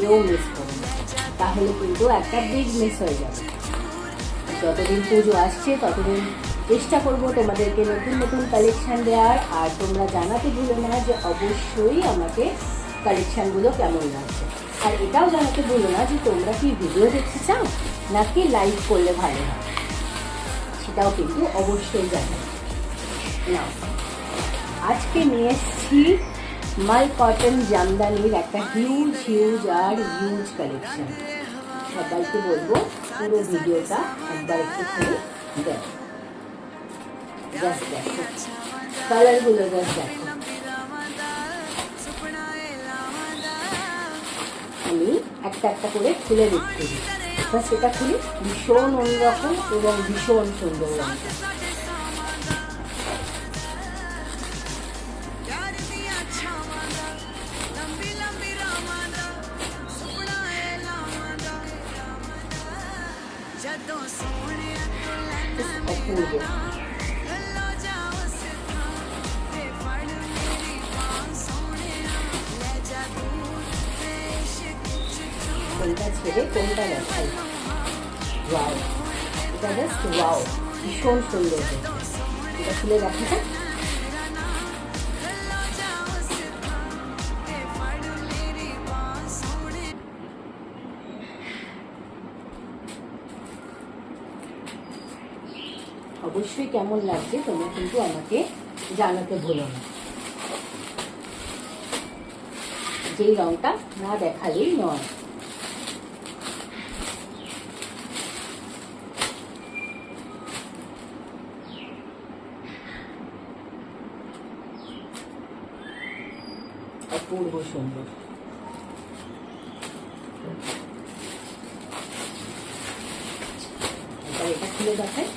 কেউ মিস করো না, তাহলে কিন্তু একটা বিগ মিস হয়ে যাবে। যতদিন পুজো আসছে ততদিন চেষ্টা করবো তোমাদেরকে নতুন নতুন কালেকশান দেওয়ার। আর তোমরা জানাতে ভুলো না যে অবশ্যই আমাকে কালেকশানগুলো কেমন লাগছে। আর এটাও জানাতে ভুলো না যে তোমরা কি ভিডিও দেখতে চাও নাকি লাইভ করলে ভালো হয়, সেটাও কিন্তু অবশ্যই জানাবে। না, আজকে নিয়ে এসেছি মাল কটন জামদানির একটা হিউজ আর হিউজ কালেকশন। সবাইকে বলবো পুরো ভিডিওটা একবার একটুখানি দেখো, জাস্ট দেখো কালারগুলো, জাস্ট দেখো। আমি একটা একটা করে খুলে দেখতে দিই, সেটা খুলি। ভীষণ অন্যরকম এবং ভীষণ সুন্দর রঙটা। অপূর্ব। কোনটা ছেড়ে কোনটা দেখাই, ওয়াও, এটা জাস্ট ওয়াও, ভীষণ সুন্দর। এটা খুলে দেখা যাক। অবশ্যই কেমন লাগছে তোমরা কিন্তু আমাকে জানাতে ভুলো না। যেই রংটা না দেখালেই নয়। অপূর্ব সুন্দর। এটা খুলে দেখায়।